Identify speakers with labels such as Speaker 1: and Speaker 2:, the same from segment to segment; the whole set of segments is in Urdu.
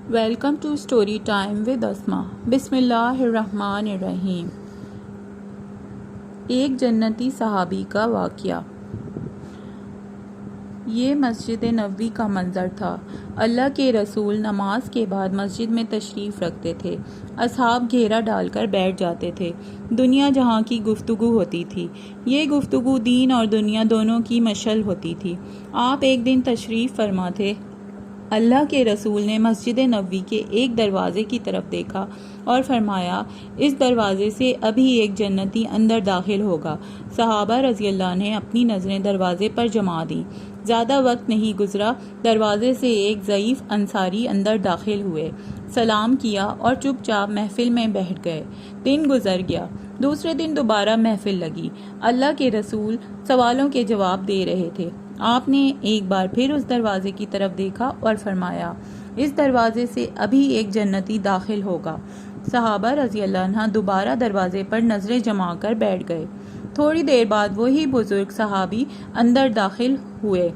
Speaker 1: Welcome to story time with Asma. بسم اللہ الرحمن الرحیم۔ ایک جنتی صحابی کا واقعہ۔ یہ مسجد نبوی کا منظر تھا۔ اللہ کے رسول نماز کے بعد مسجد میں تشریف رکھتے تھے۔ اصحاب گھیرا ڈال کر بیٹھ جاتے تھے۔ دنیا جہاں کی گفتگو ہوتی تھی۔ یہ گفتگو دین اور دنیا دونوں کی مشعل ہوتی تھی۔ آپ ایک دن تشریف فرما تھے۔ اللہ کے رسول نے مسجد نبوی کے ایک دروازے کی طرف دیکھا اور فرمایا، اس دروازے سے ابھی ایک جنتی اندر داخل ہوگا۔ صحابہ رضی اللہ نے اپنی نظریں دروازے پر جما دیں۔ زیادہ وقت نہیں گزرا، دروازے سے ایک ضعیف انصاری اندر داخل ہوئے، سلام کیا اور چپ چاپ محفل میں بیٹھ گئے۔ دن گزر گیا۔ دوسرے دن دوبارہ محفل لگی۔ اللہ کے رسول سوالوں کے جواب دے رہے تھے۔ آپ نے ایک بار پھر اس دروازے کی طرف دیکھا اور فرمایا، اس دروازے سے ابھی ایک جنتی داخل ہوگا۔ صحابہ رضی اللہ عنہ دوبارہ دروازے پر نظریں جما کر بیٹھ گئے۔ تھوڑی دیر بعد وہی بزرگ صحابی اندر داخل ہوئے،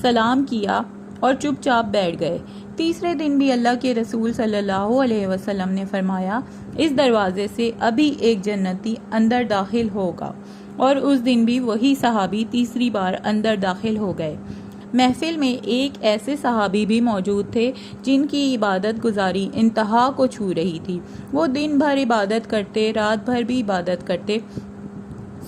Speaker 1: سلام کیا اور چپ چاپ بیٹھ گئے۔ تیسرے دن بھی اللہ کے رسول صلی اللہ علیہ وسلم نے فرمایا، اس دروازے سے ابھی ایک جنتی اندر داخل ہوگا، اور اس دن بھی وہی صحابی تیسری بار اندر داخل ہو گئے۔ محفل میں ایک ایسے صحابی بھی موجود تھے جن کی عبادت گزاری انتہا کو چھو رہی تھی۔ وہ دن بھر عبادت کرتے، رات بھر بھی عبادت کرتے،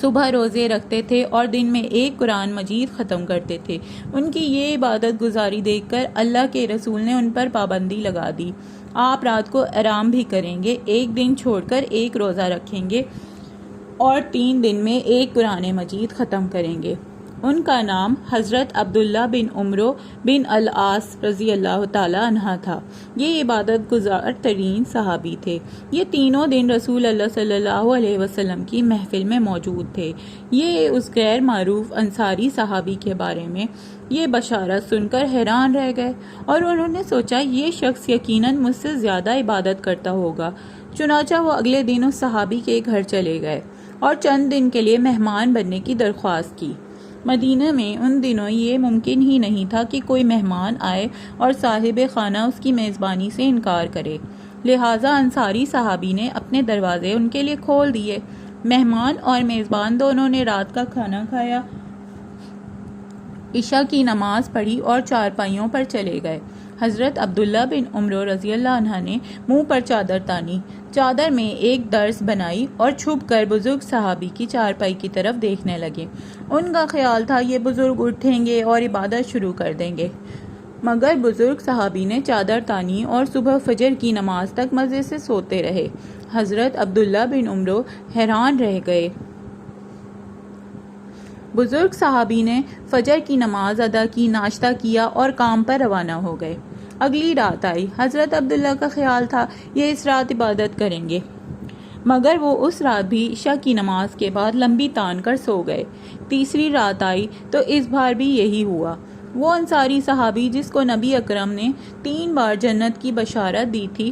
Speaker 1: صبح روزے رکھتے تھے اور دن میں ایک قرآن مجید ختم کرتے تھے۔ ان کی یہ عبادت گزاری دیکھ کر اللہ کے رسول نے ان پر پابندی لگا دی۔ آپ رات کو آرام بھی کریں گے، ایک دن چھوڑ کر ایک روزہ رکھیں گے اور 3 دن میں ایک قرآن مجید ختم کریں گے۔ ان کا نام حضرت عبداللہ بن عمرو بن العاص رضی اللہ تعالی عنہ تھا۔ یہ عبادت گزار ترین صحابی تھے۔ یہ تینوں دن رسول اللہ صلی اللہ علیہ وسلم کی محفل میں موجود تھے۔ یہ اس غیر معروف انصاری صحابی کے بارے میں یہ بشارت سن کر حیران رہ گئے اور انہوں نے سوچا، یہ شخص یقیناً مجھ سے زیادہ عبادت کرتا ہوگا۔ چنانچہ وہ اگلے دن اس صحابی کے گھر چلے گئے اور چند دن کے لیے مہمان بننے کی درخواست کی۔ مدینہ میں ان دنوں یہ ممکن ہی نہیں تھا کہ کوئی مہمان آئے اور صاحب خانہ اس کی میزبانی سے انکار کرے، لہٰذا انصاری صحابی نے اپنے دروازے ان کے لیے کھول دیے۔ مہمان اور میزبان دونوں نے رات کا کھانا کھایا، عشاء کی نماز پڑھی اور چارپائیوں پر چلے گئے۔ حضرت عبداللہ بن عمرو رضی اللہ عنہ نے منہ پر چادر تانی، چادر میں ایک درز بنائی اور چھپ کر بزرگ صحابی کی چارپائی کی طرف دیکھنے لگے۔ ان کا خیال تھا یہ بزرگ اٹھیں گے اور عبادت شروع کر دیں گے، مگر بزرگ صحابی نے چادر تانی اور صبح فجر کی نماز تک مزے سے سوتے رہے۔ حضرت عبداللہ بن عمرو حیران رہ گئے۔ بزرگ صحابی نے فجر کی نماز ادا کی، ناشتہ کیا اور کام پر روانہ ہو گئے۔ اگلی رات آئی۔ حضرت عبداللہ کا خیال تھا یہ اس رات عبادت کریں گے، مگر وہ اس رات بھی عشاء کی نماز کے بعد لمبی تان کر سو گئے۔ تیسری رات آئی تو اس بار بھی یہی ہوا۔ وہ انصاری صحابی جس کو نبی اکرم نے 3 بار جنت کی بشارت دی تھی،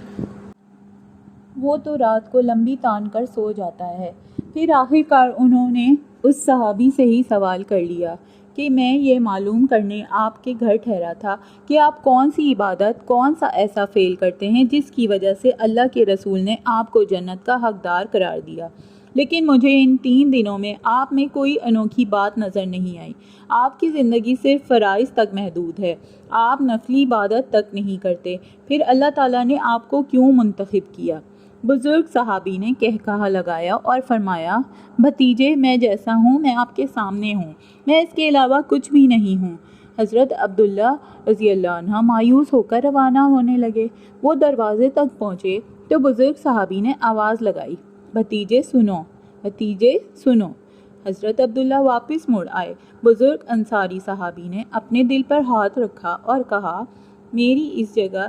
Speaker 1: وہ تو رات کو لمبی تان کر سو جاتا ہے۔ پھر آخرکار انہوں نے اس صحابی سے ہی سوال کر لیا کہ میں یہ معلوم کرنے آپ کے گھر ٹھہرا تھا کہ آپ کون سی عبادت، کون سا ایسا فعل کرتے ہیں جس کی وجہ سے اللہ کے رسول نے آپ کو جنت کا حقدار قرار دیا، لیکن مجھے ان 3 دنوں میں آپ میں کوئی انوکھی بات نظر نہیں آئی۔ آپ کی زندگی صرف فرائض تک محدود ہے، آپ نفلی عبادت تک نہیں کرتے، پھر اللہ تعالیٰ نے آپ کو کیوں منتخب کیا؟ بزرگ صحابی نے کہا لگایا اور فرمایا، بھتیجے، میں جیسا ہوں میں آپ کے سامنے ہوں، میں اس کے علاوہ کچھ بھی نہیں ہوں۔ حضرت عبداللہ رضی اللہ عنہ مایوس ہو کر روانہ ہونے لگے۔ وہ دروازے تک پہنچے تو بزرگ صحابی نے آواز لگائی، بھتیجے سنو، بھتیجے سنو۔ حضرت عبداللہ واپس مڑ آئے۔ بزرگ انصاری صحابی نے اپنے دل پر ہاتھ رکھا اور کہا، میری اس جگہ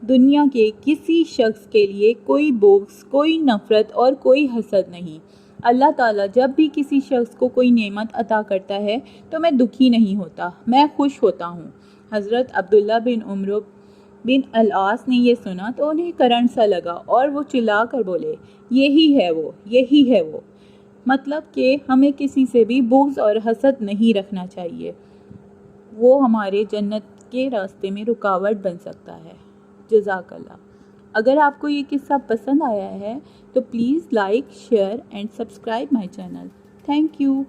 Speaker 1: دنیا کے کسی شخص کے لیے کوئی بغض، کوئی نفرت اور کوئی حسد نہیں۔ اللہ تعالیٰ جب بھی کسی شخص کو کوئی نعمت عطا کرتا ہے تو میں دکھی نہیں ہوتا، میں خوش ہوتا ہوں۔ حضرت عبداللہ بن عمرو بن العاص نے یہ سنا تو انہیں کرنٹ سا لگا اور وہ چلا کر بولے، یہی ہے وہ، یہی ہے وہ۔ مطلب کہ ہمیں کسی سے بھی بغض اور حسد نہیں رکھنا چاہیے، وہ ہمارے جنت کے راستے میں رکاوٹ بن سکتا ہے۔ جزاک اللہ۔ اگر آپ کو یہ قصہ پسند آیا ہے تو please like, share and subscribe my channel. Thank you.